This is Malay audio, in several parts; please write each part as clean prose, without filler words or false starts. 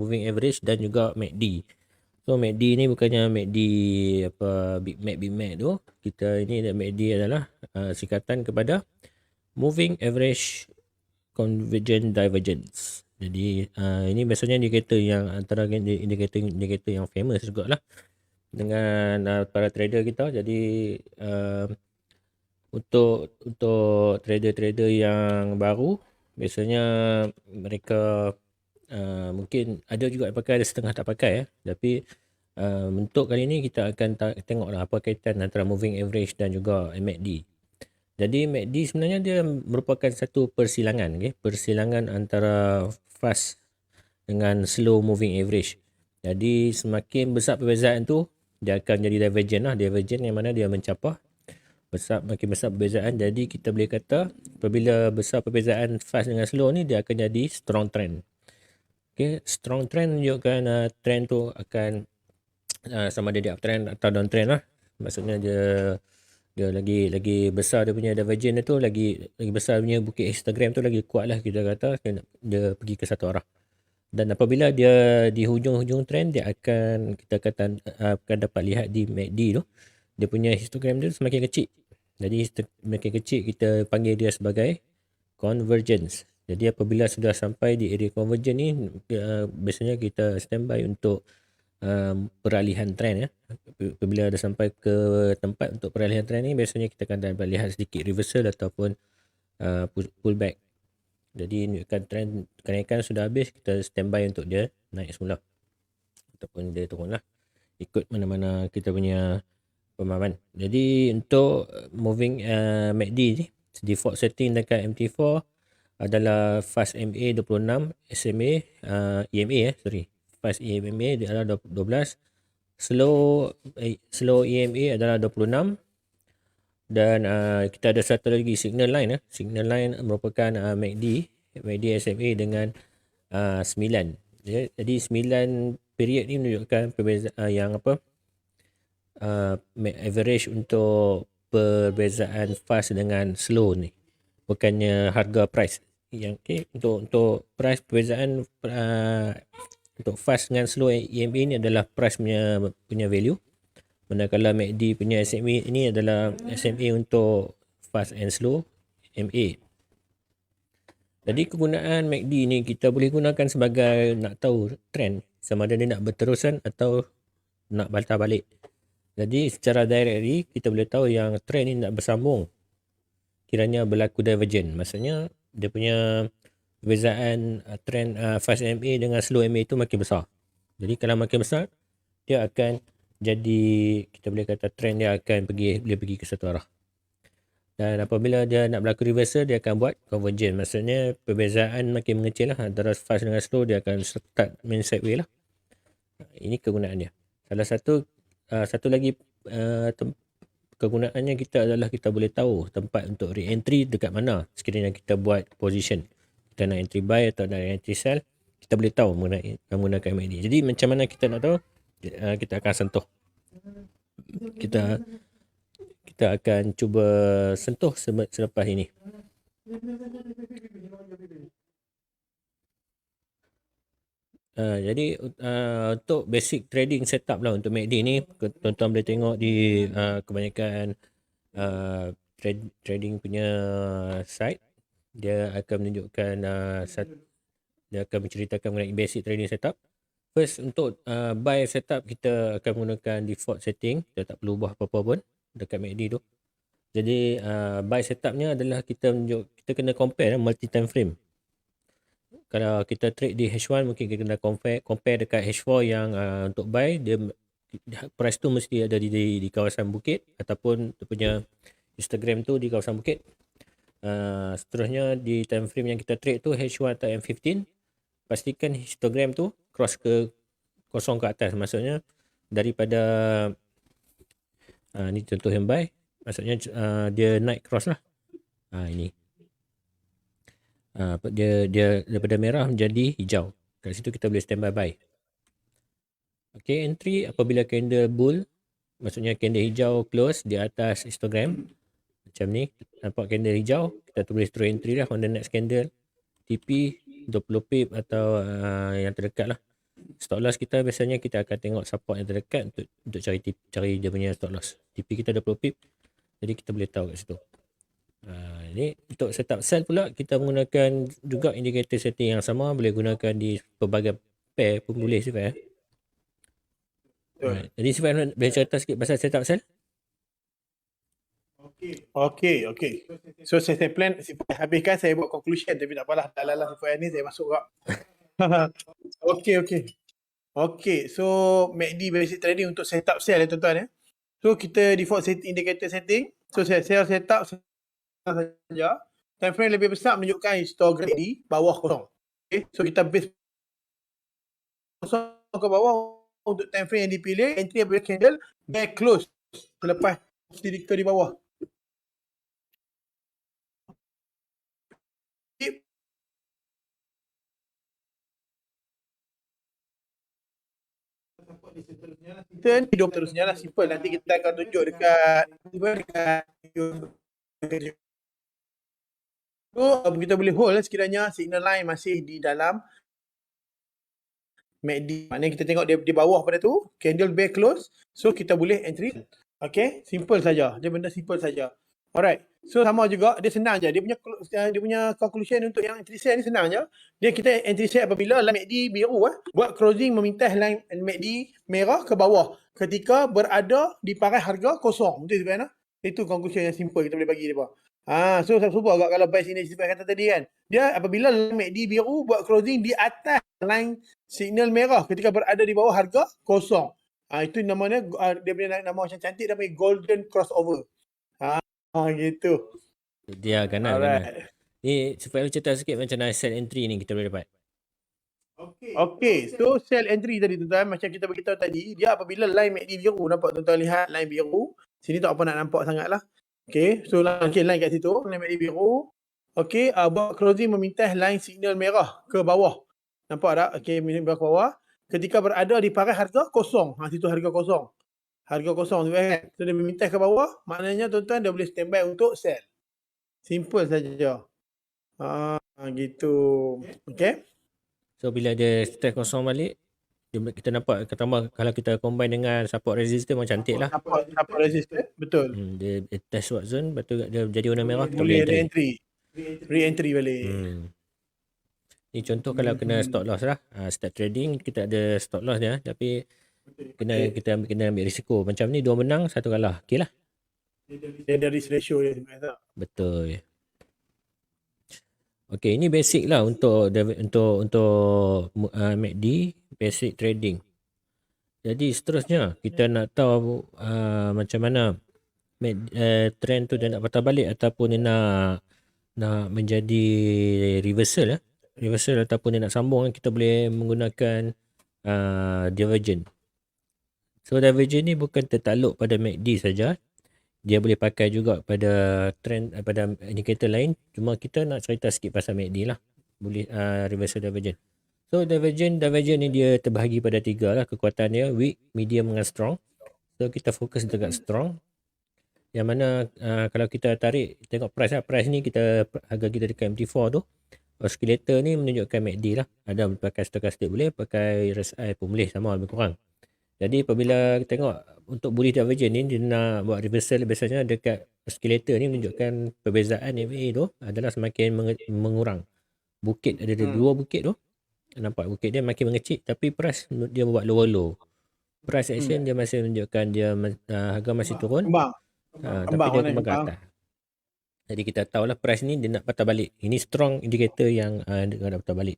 moving average dan juga MACD. So MACD ni bukannya MACD apa Big Mac tu. Kita ini MACD adalah singkatan kepada moving average convergent divergence. Jadi ini biasanya indikator yang antara indikator yang famous juga lah dengan para trader kita. Jadi untuk trader-trader yang baru, biasanya mereka mungkin ada juga yang pakai, ada setengah tak pakai ya. Tapi untuk kali ini kita akan tengoklah apa kaitan antara moving average dan juga MACD. Jadi MACD sebenarnya dia merupakan satu persilangan, okay? Persilangan antara fast dengan slow moving average. Jadi semakin besar perbezaan tu, dia akan jadi divergent lah. Divergent yang mana dia mencapai makin besar perbezaan. Jadi kita boleh kata apabila besar perbezaan fast dengan slow ni, dia akan jadi strong trend. Okay, strong trend menunjukkan trend tu akan sama ada dia uptrend atau downtrend lah. Maksudnya dia lagi besar dia punya divergent tu, lagi besar punya bukit histogram tu, lagi kuat lah kita kata dia pergi ke satu arah. Dan apabila dia di hujung-hujung trend, dia kita akan dapat lihat di MACD tu, dia punya histogram dia semakin kecil. Jadi semakin kecil kita panggil dia sebagai convergence. Jadi apabila sudah sampai di area convergence ni, biasanya kita standby untuk peralihan trend ya. Apabila dah sampai ke tempat untuk peralihan trend ni, biasanya kita akan dapat lihat sedikit reversal ataupun pullback. Jadi menunjukkan trend kenaikan sudah habis, kita standby untuk dia naik semula ataupun dia turun lah, ikut mana-mana kita punya pemahaman. Jadi untuk moving MACD ni, default setting dekat MT4 adalah fast MA 26, SMA EMA fast EMA adalah 12, slow EMA adalah 26, dan kita ada satu lagi signal line. Signal line merupakan MACD SMA dengan 9. Jadi 9 period ni menunjukkan perbezaan yang average untuk perbezaan fast dengan slow ni, bukannya harga price yang untuk price perbezaan untuk fast dengan slow EMA ni adalah price punya value, manakala MACD punya SMA ini adalah SMA untuk fast and slow MA. Jadi kegunaan MACD ni kita boleh gunakan sebagai nak tahu trend sama ada dia nak berterusan atau nak patah balik. Jadi secara directly kita boleh tahu yang trend ni nak bersambung kiranya berlaku divergent. Maksudnya dia punya perbezaan trend fast MA dengan slow MA itu makin besar. Jadi kalau makin besar, dia akan jadi, kita boleh kata trend dia akan boleh pergi ke satu arah. Dan apabila dia nak berlaku reversal, dia akan buat convergent. Maksudnya perbezaan makin mengecil lah antara fast dengan slow, dia akan start main sideway lah. Ini kegunaan dia. Salah satu lagi kegunaannya kita adalah kita boleh tahu tempat untuk re-entry dekat mana sekiranya kita buat position. Kita nak entry buy atau nak entry sell, kita boleh tahu menggunakan MACD. Jadi macam mana kita nak tahu? Kita akan sentuh. Kita akan cuba sentuh selepas ini. Jadi untuk basic trading setup lah untuk MACD ni, tuan-tuan boleh tengok di kebanyakan trading punya site. Dia akan menunjukkan dia akan menceritakan mengenai basic trading setup. First, untuk buy setup kita akan menggunakan default setting. Kita tak perlu ubah apa-apa pun dekat MACD tu. Jadi buy setupnya adalah kita kena compare multi time frame. Kalau kita trade di H1, mungkin kita kena compare dekat H4 yang untuk buy, dia price tu mesti ada di kawasan bukit ataupun dia punya histogram tu di kawasan bukit. Seterusnya di time frame yang kita trade tu H1 atau M15, pastikan histogram tu cross ke kosong ke atas. Maksudnya daripada ni contoh yang buy, maksudnya dia naik cross lah. Ini dia daripada merah menjadi hijau. Kat situ kita boleh standby buy. Okay, entry apabila candle bull, maksudnya candle hijau close di atas histogram macam ni, nampak candle hijau, kita boleh terus entry lah on the next candle. TP 20 pip atau yang terdekat lah. Stop loss kita biasanya kita akan tengok support yang terdekat untuk cari dia punya stop loss. TP kita 20 pip. Jadi kita boleh tahu kat situ. Ini untuk setup sell pula kita menggunakan juga indicator setting yang sama, boleh gunakan di pelbagai pair pun boleh Sifat. Right. Jadi Sifat boleh cerita sikit pasal setup sell? Okay. So saya plan habiskan, saya buat conclusion, tapi tak apalah, tak lalah ni saya masuk kak. Okay, so MACD basic trading untuk setup sell tuan-tuan ya. So kita default indicator setting. So saya setup saja. Time frame lebih besar menunjukkan histogram di bawah kosong. Okay, so kita base kosong ke bawah untuk time frame yang dipilih, entry apabila candle back close selepas sedikit di bawah. Kita hidup terusnya lah, simple. Nanti kita akan tunjuk dekat so kita boleh hold sekiranya signal line masih di dalam MACD. Maknanya kita tengok dia di bawah pada tu, candle back close, so kita boleh entry. Okay, simple saja. Dia benda simple saja. Alright. So sama juga, dia senang je. Dia punya conclusion untuk yang entry sell ni senang je. Dia kita entry sell apabila line MACD biru buat closing memintas line MACD merah ke bawah ketika berada di paras harga kosong. Betul sebenarnya? Itu conclusion yang simple kita boleh bagi depa. So super agak kalau buy sini Sifat kata tadi kan. Dia apabila line MACD biru buat closing di atas line signal merah ketika berada di bawah harga kosong. Itu namanya, dia punya nama macam cantik, namanya golden crossover. Gitu. Dia kanan. Ni supaya cerita sikit macam mana sell entry ni kita boleh dapat. Okay, so sell entry tadi tuan-tuan, macam kita beritahu tadi, dia apabila line MACD biru, nampak tuan-tuan lihat line biru. Sini tak apa nak nampak sangat lah. Okay, so line kat situ, line MACD biru. Okay, buat closing memintas line signal merah ke bawah. Nampak tak? Okay, merah ke bawah. Ketika berada di paras harga kosong. Situ harga kosong. Harga kosong tu kan. So dia memintas ke bawah, maknanya tuan-tuan dia boleh standby untuk sell. Simple saja. Gitu. Okay. So bila dia stretch kosong balik, kita nampak tambah kalau kita combine dengan support resistance memang cantik lah. Support resistance, betul. Dia test what zone, lepas tu dia jadi warna merah, kita boleh entry. Re-entry balik. Ni contoh kalau kena stop loss lah. Start trading kita ada stop loss dia, tapi kita ambil risiko. Macam ni 2 menang 1 kalah. Okey lah. Dia ada risk ratio dia sebenarnya. Betul. Okey, ini basic lah untuk MACD basic trading. Jadi seterusnya kita nak tahu macam mana trend tu dia nak patah balik ataupun dia nak menjadi reversal reversal ataupun dia nak sambung, kita boleh menggunakan divergent. So divergent ni bukan tertakluk pada MACD saja, dia boleh pakai juga pada trend pada indikator lain. Cuma kita nak cerita sikit pasal MACD lah. Boleh reversal divergent. So divergent ni dia terbahagi pada 3 lah kekuatan dia, weak, medium dengan strong. So kita fokus dekat strong. Yang mana kalau kita tarik tengok price lah, price ni harga kita dekat MT4 tu, oscillator ni menunjukkan MACD lah. Ada pakai stochastic boleh, pakai RSI pun boleh, sama lebih kurang. Jadi apabila tengok untuk bullish divergent ni, dia nak buat reversal, biasanya dekat oscillator ni menunjukkan perbezaan MA tu adalah semakin mengurang. Bukit ada 2 bukit tu, nampak bukit dia makin mengecil, tapi price dia buat low. Price action dia masih menunjukkan dia harga masih turun, tapi dia kembang ke atas. Jadi kita tahulah price ni dia nak patah balik. Ini strong indicator yang dia nak patah balik.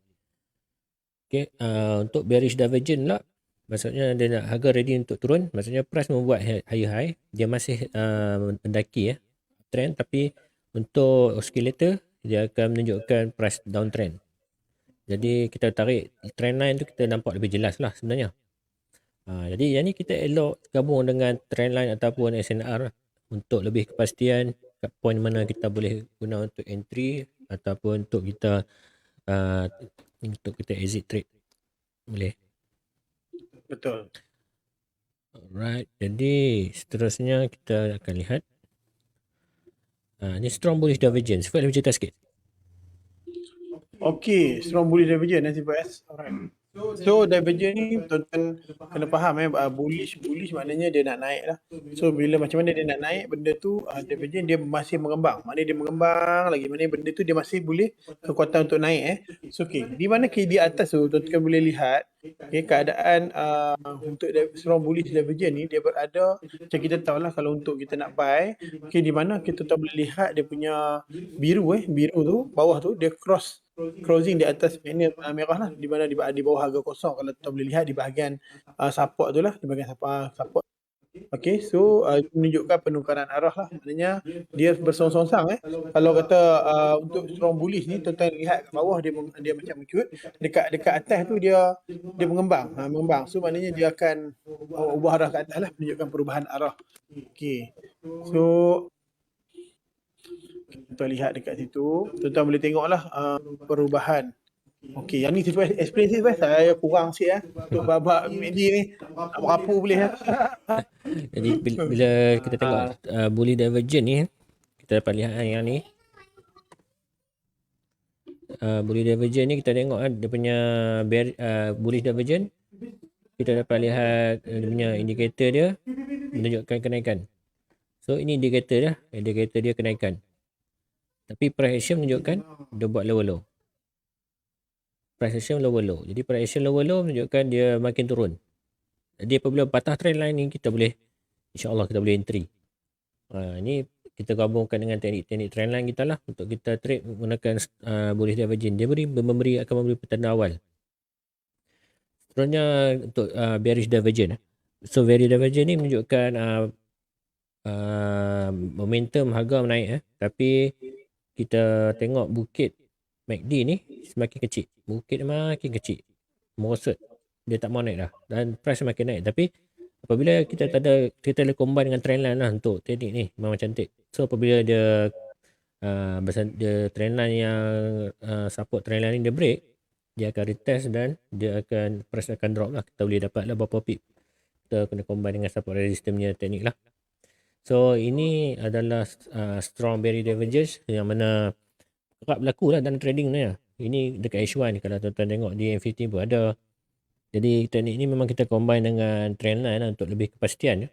Okay, untuk bearish divergent lah, maksudnya dia nak harga ready untuk turun, maksudnya price membuat higher high, dia masih mendaki trend, tapi untuk oscillator dia akan menunjukkan price downtrend. Jadi kita tarik trend line tu, kita nampak lebih jelas lah sebenarnya. Jadi yang ni kita elok gabung dengan trend line ataupun SNR untuk lebih kepastian kat point mana kita boleh guna untuk entry ataupun untuk kita exit trade. Boleh. Betul. Alright, jadi seterusnya kita akan lihat ni strong bullish divergence. Boleh cerita sikit? Okay, strong bullish divergence nanti bahas. Alright. So divergent ni tuan-tuan kena faham bullish maknanya dia nak naik lah. So bila macam mana dia nak naik, benda tu divergent dia masih mengembang. Maknanya dia mengembang lagi, maknanya benda tu dia masih boleh kekuatan untuk naik So di mana di atas tu tuan-tuan boleh lihat keadaan untuk strong bullish divergent ni dia berada macam kita tahu lah kalau untuk kita nak buy di mana kita tahu boleh lihat dia punya biru tu bawah tu dia crossing di atas merah lah di mana di bawah harga kosong kalau kita boleh lihat di bahagian support tu lah di bahagian support. Okay, so menunjukkan penukaran arah lah. Maknanya dia bersong-song-sang Kalau kata untuk strong bullish ni tuan-tuan lihat kat bawah dia macam mengikut. Dekat atas tu dia mengembang. So maknanya dia akan ubah arah ke atas lah menunjukkan perubahan arah. Okay. So tuan lihat dekat situ, tuan-tuan boleh tengoklah perubahan. Okey, yang ni explain sikit saya kurang sikit untuk babak MACD ni. Nak berapu boleh Jadi bila kita tengok bully divergent ni, kita dapat lihat yang ni. Bullish divergent ni kita tengok dia punya bullish divergent, kita dapat lihat dia punya indikator dia menunjukkan kenaikan. So ini indikator dia kenaikan. Tapi price action menunjukkan dia buat lower low. Price action lower low. Jadi price action lower low menunjukkan dia makin turun. Jadi apabila patah trend line ni kita boleh, insya-Allah kita boleh entry. Ini kita gabungkan dengan teknik-teknik trend line kita lah untuk kita trade menggunakan bullish divergent. Dia akan memberi petanda awal. Seterusnya untuk bearish divergent. So bearish divergent ni menunjukkan momentum harga menaik tapi kita tengok bukit MACD ni semakin kecil. Bukit makin kecil. Merosot. Dia tak mau naik dah. Dan price makin naik. Tapi apabila kita ada combine dengan trendline lah untuk teknik ni. Memang cantik. So apabila dia trendline yang support trendline ni dia break, dia akan retest dan price akan drop lah. Kita boleh dapat lah berapa pip. Kita kena combine dengan support resistance punya teknik lah. So ini adalah strong bearish divergence yang mana kerap berlaku lah dalam trading ni. Ini dekat H1 kalau tuan-tuan tengok di M50 pun ada. Jadi teknik ni memang kita combine dengan trendline lah untuk lebih kepastian.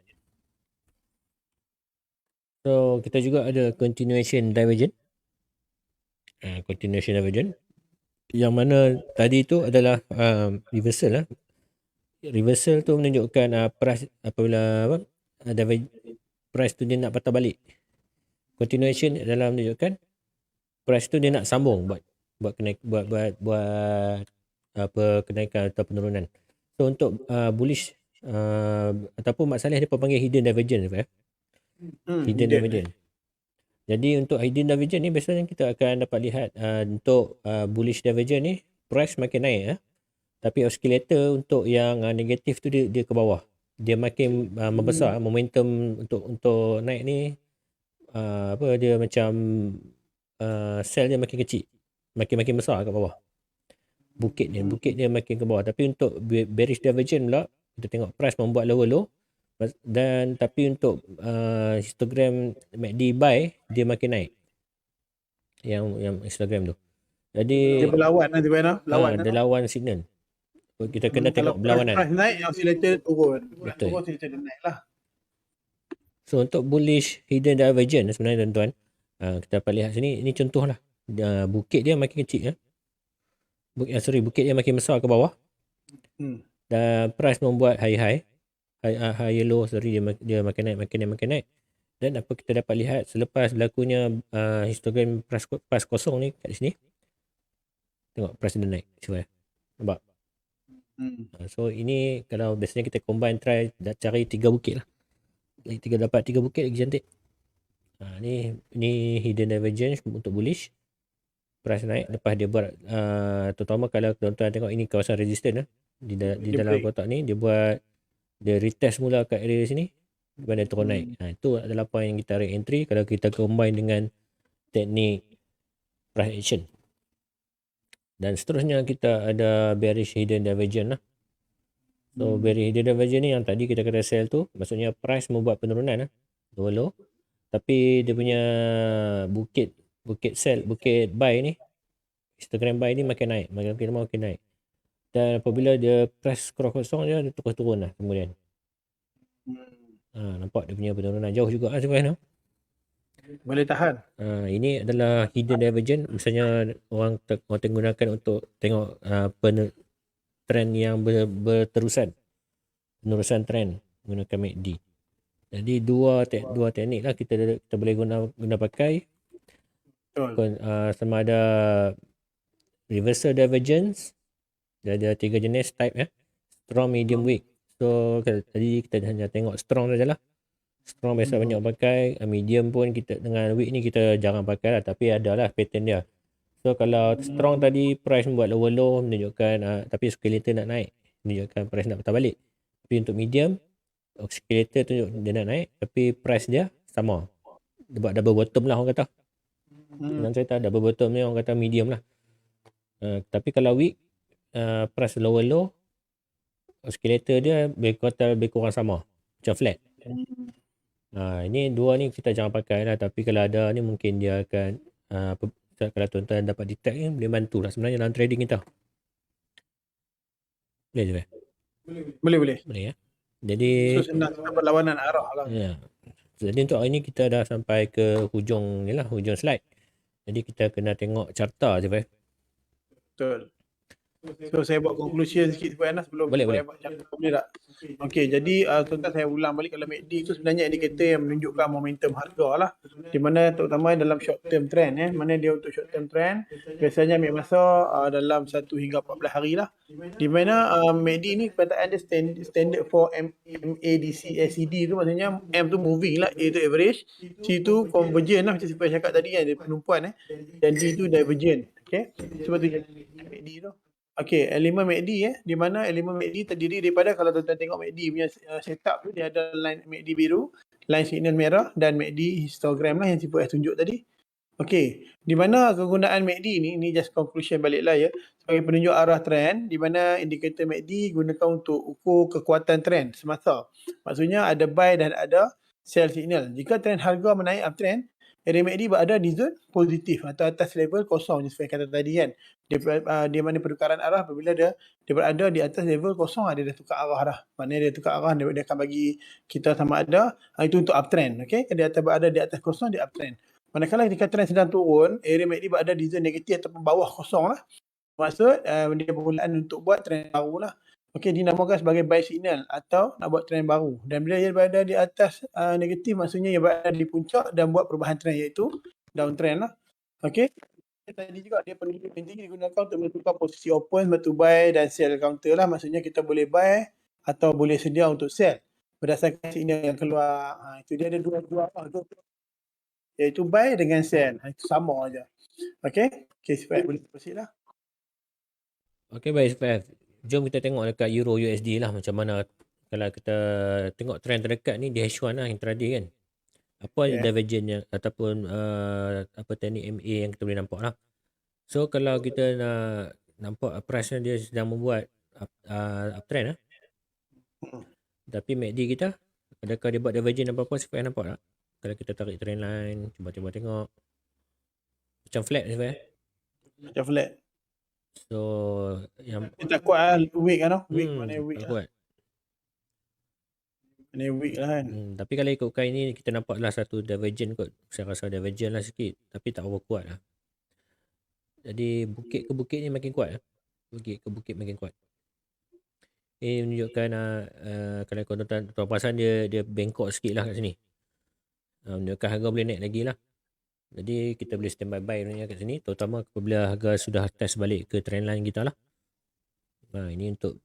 So kita juga ada continuation divergence. Continuation divergence yang mana tadi tu adalah reversal lah. Reversal tu menunjukkan price apabila price tu dia nak patah balik. Continuation adalah menunjukkan price tu dia nak sambung buat kenaikan atau penurunan. So untuk bullish ataupun Mak Saleh dia panggil hidden divergence hidden divergence. Jadi untuk hidden divergence ni biasanya kita akan dapat lihat untuk bullish divergence ni price makin naik tapi oscillator untuk yang negatif tu dia ke bawah. Dia makin membesar momentum untuk naik ni dia macam sell dia makin kecil, makin besar kat bawah. Bukit dia makin ke bawah. Tapi untuk bearish divergence pula kita tengok price membuat lower low dan tapi untuk histogram MACD buy dia makin naik. Yang histogram tu. Jadi dia berlawan nanti dia lawan signal. Kita kena tengok berlawanan. Kalau price naik oscillator turun. Betul. Turun oscillator naik lah. So untuk bullish hidden divergence sebenarnya tuan-tuan, kita dapat lihat sini, ini contoh lah. Bukit dia makin kecil bukit dia makin besar ke bawah. Dan price membuat high low, dia makin naik. Dan apa kita dapat lihat selepas berlakunya histogram price kosong ni kat sini. Tengok price dia naik. Cuba nampak. So ini kalau biasanya kita combine cari 3 bukit lah. Dapat 3 bukit lagi cantik. Ni hidden divergence untuk bullish. Price naik lepas dia buat terutama kalau tuan-tuan tengok ini kawasan resistance di dalam kotak ni dia retest mula kat area sini lepas dia turun naik. Itu adalah point yang kita tarik entry kalau kita combine dengan teknik price action. Dan seterusnya kita ada bearish hidden divergence lah. So bearish hidden divergence ni yang tadi kita kata sell tu maksudnya price membuat penurunan lower low tapi dia punya bukit buy ni histogram buy ni makin naik. Dan apabila dia press cross kosong dia terus turun lah kemudian. Nampak dia punya penurunan jauh juga lah sebenarnya. Boleh tahan. Ini adalah hidden divergence. Misalnya orang gunakan untuk tengok trend yang berterusan, penerusan trend menggunakan MACD. Jadi dua teknik lah kita boleh guna pakai. Betul. Sama ada reversal divergence. Dia ada 3 jenis type ya. Strong, medium, weak. So tadi kita hanya tengok strong sajalah. Strong biasa banyak pakai. Medium pun kita dengan weak ni kita jarang pakai lah, tapi adalah pattern dia. So kalau strong tadi price buat lower low menunjukkan tapi skeleton nak naik, menunjukkan price nak patah balik. Tapi untuk medium, skeleton tunjuk dia nak naik tapi price dia sama. Dia buat double bottom lah orang kata. Senang cerita double bottom ni orang kata medium lah. Tapi kalau weak, price lower low, skeleton dia lebih kurang sama, macam flat. Ini dua ni kita jangan pakai lah, tapi kalau ada ni mungkin dia akan kalau tuan-tuan dapat detect ni boleh bantu lah sebenarnya dalam trading kita. Boleh je? Boleh. Boleh ya. Jadi senang perlawanan arah lah. Ya. Jadi untuk hari ni kita dah sampai ke hujung ni lah, hujung slide. Jadi kita kena tengok carta je, Betul. So saya buat conclusion sikit supaya sebelum boleh. boleh tak? Okey, jadi tuan-tuan saya ulang balik, kalau MACD itu sebenarnya indikator yang menunjukkan momentum harga lah. Di mana terutama dalam short term trend mana dia untuk short term trend biasanya ambil masa dalam 1 hingga 14 hari lah. Di mana MACD ni perkataan dia standard for MACD tu, maksudnya M tu moving lah, A tu average, C tu convergent lah macam saya cakap tadi kan, dia penumpuan dan D tu divergent. Okey, sebab tu MACD tu. Okey, elemen MACD di mana elemen MACD terdiri daripada, kalau tuan-tuan tengok MACD punya setup tu, dia ada line MACD biru, line signal merah dan MACD histogram lah yang Cipu S tunjuk tadi. Okey, di mana kegunaan MACD ni just conclusion baliklah ya, sebagai penunjuk arah trend, di mana indikator MACD gunakan untuk ukur kekuatan trend semasa. Maksudnya ada buy dan ada sell signal. Jika trend harga menaik uptrend, area MACD berada di zon positif atau atas level kosong, seperti kata tadi kan. Dia mana pertukaran arah apabila dia berada di atas level kosong, dia dah tukar arah dah. Maknanya dia tukar arah, dia akan bagi kita sama ada itu untuk uptrend. Okey, dia berada di atas kosong, dia uptrend. Manakala ketika trend sedang turun, area MACD berada di zon negatif ataupun bawah kosong lah. Maksud dia permulaan untuk buat trend baru lah. Okey, dinamakan sebagai buy signal atau nak buat trend baru. Dan bila dia berada di atas negatif, maksudnya dia berada di puncak dan buat perubahan trend, iaitu downtrend lah. Okey, tadi juga dia penting digunakan untuk menentukan posisi open, batu buy dan sell counter lah. Maksudnya kita boleh buy atau boleh sedia untuk sell berdasarkan signal yang keluar. Itu dia ada dua iaitu buy dengan sell. Itu sama aja. Okey, supaya boleh proceed lah. Okey, baik Sifat. Jom kita tengok dekat Euro USD lah macam mana. Kalau kita tengok trend terdekat ni di H1 lah, intraday kan. Apa divergence yang ataupun apa teknik MA yang kita boleh nampak lah. So kalau kita nak nampak price dia sedang membuat uptrend lah. Tapi MACD kita, adakah dia buat divergence apa-apa, Sifat nampak tak? Kalau kita tarik trend line, cuba tengok. Macam flat Sifat. Macam flat. So yang kita kuat lah, weak kan. Weak, mana weak lah. Kuat. Mana weak lah kan. Tapi kalau ikutkan ini kita nampaklah satu divergent kot. Saya rasa divergent lah sikit, tapi tak berapa kuat lah. Jadi bukit ke bukit ni makin kuat lah. Bukit ke bukit makin kuat. Ini menunjukkan kalau tuan-tuan perasan dia bengkok sikit lah kat sini. Menunjukkan harga boleh naik lagi lah. Jadi kita boleh standby buy kat sini, terutama apabila harga sudah test balik ke trend line kita lah. Ini untuk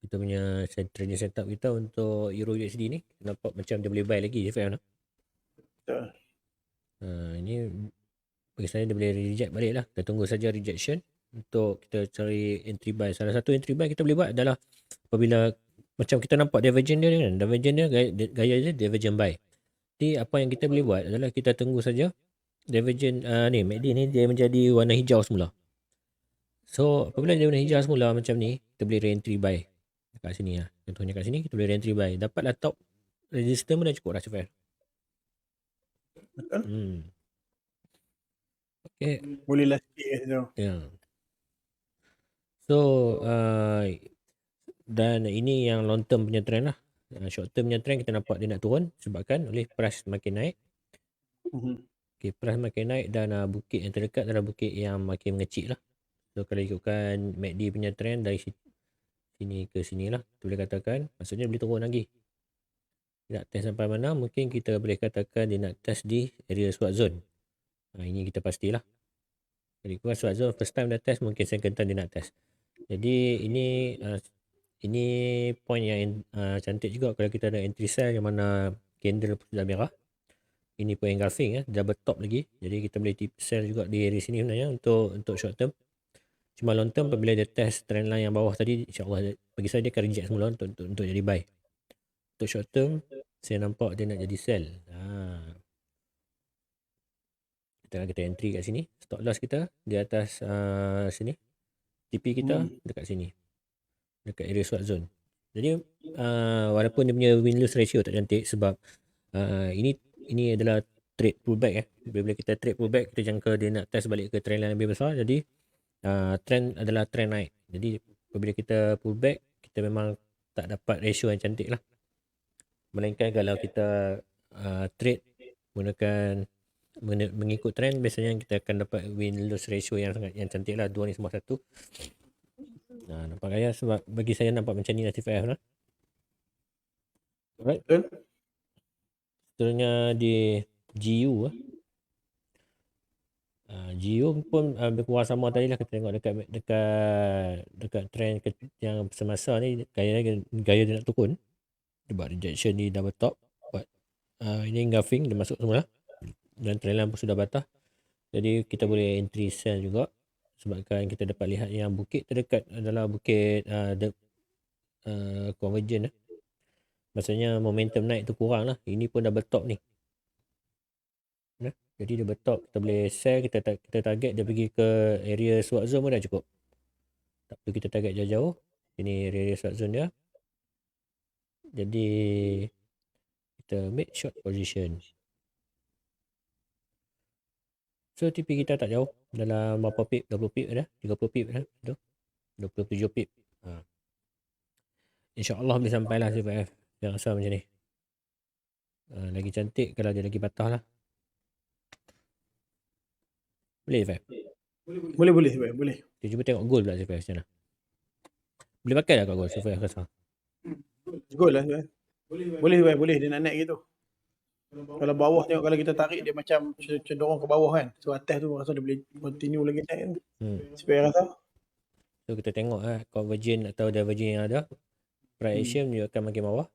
kita punya trading setup kita untuk Euro USD ni, nampak macam dia boleh buy lagi je Faham tak? Betul. Ini bagi saya dia boleh reject balik lah. Kita tunggu saja rejection untuk kita cari entry buy. Salah satu entry buy kita boleh buat adalah apabila macam kita nampak divergent dia kan, divergent dia gaya dia divergent buy. Jadi apa yang kita boleh buat adalah kita tunggu saja divergent ni MACD ni dia menjadi warna hijau semula. So apabila dia warna hijau semula macam ni, kita boleh re-entry buy kat sini lah. Contohnya kat sini kita boleh re-entry buy. Dapatlah top resistance pun dah cukup dah Syafir. Okay. Boleh lah sikit kat situ. Ya. So dan ini yang long term punya trend lah. Short term punya trend kita nampak dia nak turun sebabkan oleh price makin naik. Okay, price makin naik dan bukit yang terdekat adalah bukit yang makin mengecil lah. So kalau ikutkan MACD punya trend dari sini ke sini lah, kita boleh katakan maksudnya boleh turun lagi. Dia nak test sampai mana, mungkin kita boleh katakan dia nak test di area swap zone. Ini kita pastilah. Jadi kalau swap zone first time dah test, mungkin second time dia nak test. Jadi ini point yang cantik juga kalau kita ada entry sell yang mana candle sudah merah. Ini point engulfing double top lagi. Jadi kita boleh sell juga di area sini sebenarnya untuk short term. Cuma long term apabila dia test trend line yang bawah tadi, insya-Allah bagi saya dia akan reject semula untuk jadi buy. Untuk short term saya nampak dia nak jadi sell. Kita entry kat sini. Stop loss kita di atas sini. TP kita dekat sini. Dekat area swap zone. Jadi walaupun dia punya win lose ratio tak cantik sebab ini adalah trade pullback bila kita trade pullback kita jangka dia nak test balik ke trend line lebih besar. Jadi trend adalah trend naik. Jadi apabila kita pullback kita memang tak dapat ratio yang cantik lah. Melainkan kalau kita trade mengikut trend, biasanya kita akan dapat win lose ratio yang cantik lah. Dua ni semua satu. Nampak gaya sebab bagi saya nampak macam ni lah TFF lah. Alright. Seterusnya di GU GU pun lebih kurang sama tadi lah. Kita tengok dekat trend yang semasa ni gaya dia nak turun. Dia buat rejection di double top, buat ini engulfing dia masuk semula dan trend line pun sudah patah. Jadi kita boleh entry sell juga sebabkan kita dapat lihat yang bukit terdekat adalah bukit convergent maksudnya momentum naik tu kurang lah. Ini pun double top ni. Jadi double top kita boleh sell, kita target dia pergi ke area swap zone pun dah cukup. Tak perlu kita target jauh-jauh. Ini area swap zone dia. Jadi kita make short position. So TP kita tak jauh, dalam berapa pip, 20 pip ada, 30 pip ada, tu 27 pip. InsyaAllah boleh sampai lah CPF. Saya rasa macam ni. Lagi cantik kalau dia lagi patah lah. Boleh CPF? Boleh. Kita cuba tengok gold pula CPF macam mana. Boleh pakai lah kat gold CPF rasa. Gold lah. Boleh dia nak naik gitu. Kalau bawah tengok, kalau kita tarik dia macam cenderung ke bawah kan. So atas tu rasa dia boleh continue lagi naik kan. Supaya rasa. So kita tengok convergent atau divergent yang ada. Price action menunjukkan makin bawah.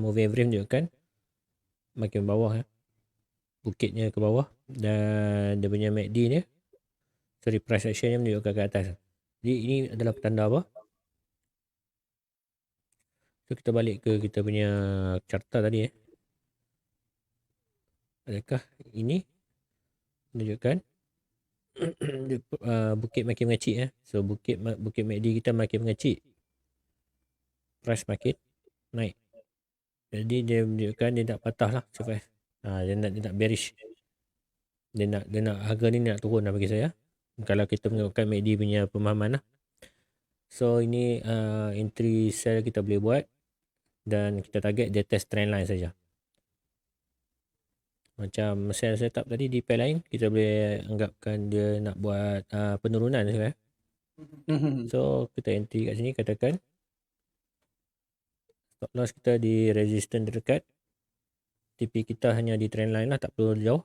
Moving average menunjukkan makin bawah bukitnya ke bawah. Dan dia punya MACD ni price action yang menunjukkan ke atas. Jadi ini adalah petanda apa? So kita balik ke kita punya carta tadi Adakah ini menunjukkan bukit makin mengecil So bukit MACD kita makin mengecil, price makin naik. Jadi dia menunjukkan dia nak patah lah survive. Dia nak bearish. Dia nak harga ni nak turun lah bagi saya. Kalau kita menggunakan MACD punya pemahaman lah. So ini entry sell kita boleh buat dan kita target dia test trend line saja. Macam sell setup tadi di pair lain, kita boleh anggapkan dia nak buat penurunan sebenarnya. So kita entry kat sini, katakan stop loss kita di resistance terdekat. TP kita hanya di trend line lah, tak perlu jauh.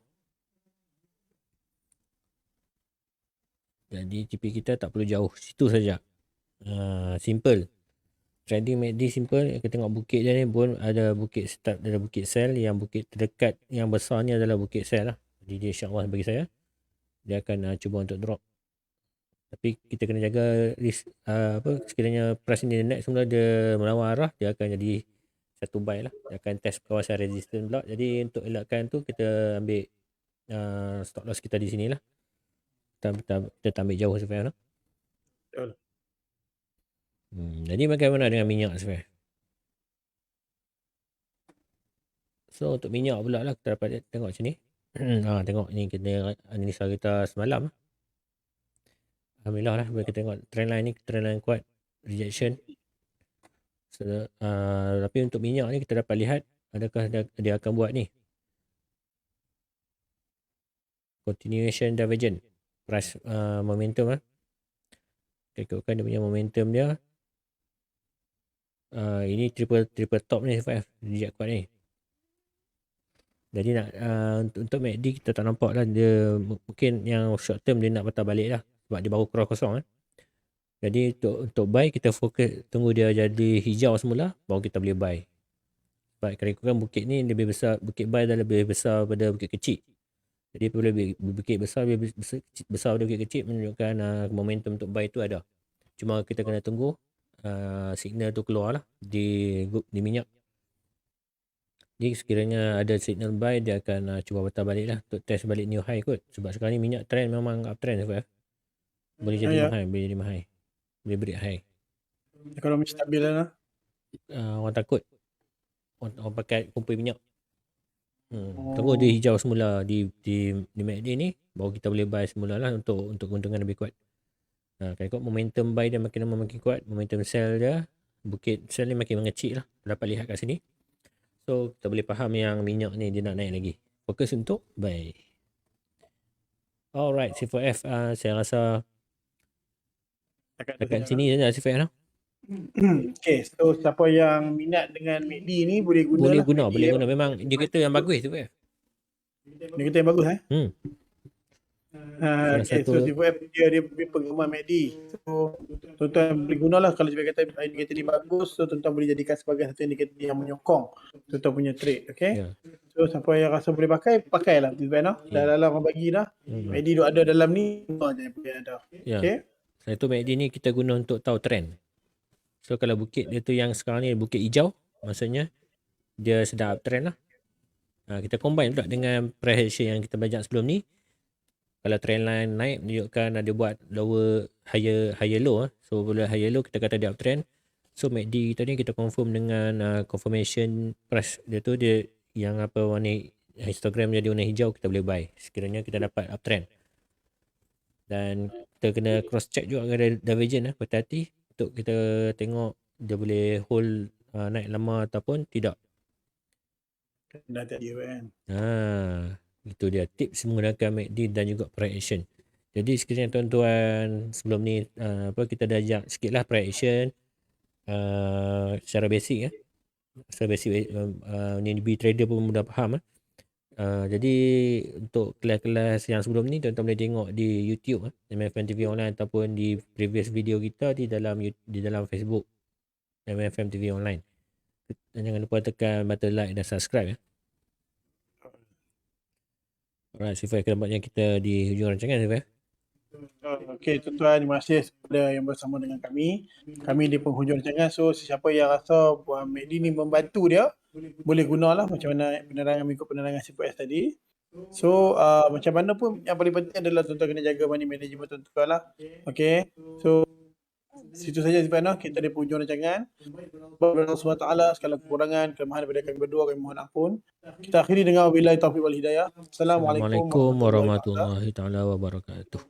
Jadi TP kita tak perlu jauh, situ saja. Simple. Trading MACD simple. Kita tengok bukit dia ni pun ada bukit start, ada bukit sell. Yang bukit terdekat yang besar ni adalah bukit sell lah. Jadi dia insyaAllah bagi saya dia akan cuba untuk drop. Tapi kita kena jaga risk, sekiranya price ni naik semula dia melawan arah, dia akan jadi satu buy lah. Dia akan test kawasan resistance pula. Jadi untuk elakkan tu kita ambil stop loss kita di sini lah. Kita ambil jauh sebenarnya. Betul. Jadi bagaimana dengan minyak sebenarnya? So untuk minyak pula lah kita dapat tengok sini. Tengok ni kita analisa kita semalam. Alhamdulillah lah bila kita tengok trend line ni, trend line kuat, rejection. So, tapi untuk minyak ni kita dapat lihat adakah dia akan buat ni continuation divergent price momentum lah. Kita ikutkan dia punya momentum dia. Ini triple top ni reject kuat ni. Jadi nak untuk MACD kita tak nampak lah, dia mungkin yang short term dia nak patah balik lah sebab dia baru cross kosong. Jadi untuk buy kita fokus tunggu dia jadi hijau semula baru kita boleh buy. Sebab kalau ikutkan bukit ni lebih besar, bukit buy dah lebih besar daripada bukit kecil. Jadi bila bukit besar daripada bukit kecil menunjukkan momentum untuk buy tu ada. Cuma kita kena tunggu signal tu keluar lah di minyak. Jadi sekiranya ada signal buy, dia akan cuba patah balik lah untuk test balik new high kot. Sebab sekarang ni minyak trend memang uptrend. Boleh jadi mahal, boleh jadi mahal. Boleh break high. Ekonomi stabil lah. Orang takut. Orang pakai kumpul minyak. Tunggu dia hijau semula di MACD ni, baru kita boleh buy semula lah untuk keuntungan lebih kuat. Kalau ikut momentum buy dia makin lama makin kuat, momentum sell dia, bukit sell ni makin mengecil lah. Dapat lihat kat sini. So kita boleh faham yang minyak ni dia nak naik lagi. Fokus untuk buy. Alright, C4F saya rasa dekat sini saja C4F lah. Okay, so siapa yang minat dengan MACD ni boleh guna boleh guna. Memang indikator yang bagus C4F. Indikator yang bagus Okay, so C4F dia penggemar MACD. So tuan-tuan boleh gunalah kalau dia kata indikator ni bagus, so tuan-tuan boleh jadikan sebagai satu indikator yang menyokong tuan-tuan punya trade. Okay, so siapa yang rasa boleh pakailah tuan-tuan. Dah dalam orang bagi dah. MACD ada dalam ni, semua je yang ada. Okay, satu MACD ni kita guna untuk tahu trend. So kalau bukit dia tu yang sekarang ni bukit hijau, maksudnya dia sedang uptrend lah. Kita combine pula dengan price action yang kita belajar sebelum ni. Kalau trend line naik menunjukkan ada buat lower higher low. So bila higher low kita kata dia uptrend. So MACD kita ni kita confirm dengan confirmation price dia tu, dia yang apa warna histogram jadi warna hijau, kita boleh buy sekiranya kita dapat uptrend. Dan kita kena cross check juga dengan divergent hati-hati untuk kita tengok dia boleh hold naik lama ataupun tidak. Dah tadi kan. Itu dia tips menggunakan MACD dan juga price action. Jadi sekiranya tuan-tuan sebelum ni kita dah ajak sikitlah price action secara basic secara basic newbie trader pun mudah faham. Jadi untuk kelas-kelas yang sebelum ni tuan-tuan boleh tengok di YouTube MFM TV Online ataupun di previous video kita di dalam Facebook MFM TV Online. Dan jangan lupa tekan button like dan subscribe. Alright, Sifai, nampaknya kita di hujung rancangan, Sifai. Okay, tuan-tuan, terima kasih kepada yang bersama dengan kami. Kami di penghujung rancangan. So, siapa yang rasa MACD ni membantu dia, boleh gunalah macam mana mengikut penerangan C4S tadi. So, macam mana pun yang paling penting adalah tuan-tuan kena jaga money management tuan-tuan lah. Okay, so situ saja sebenarnya kita di penghujung rancangan. Allah SWT segala kekurangan, kelemahan daripada kami berdua, kami mohon ampun. Kita akhiri dengan wabillahi taufiq wal hidayah. Assalamualaikum warahmatullahi taala wabarakatuh.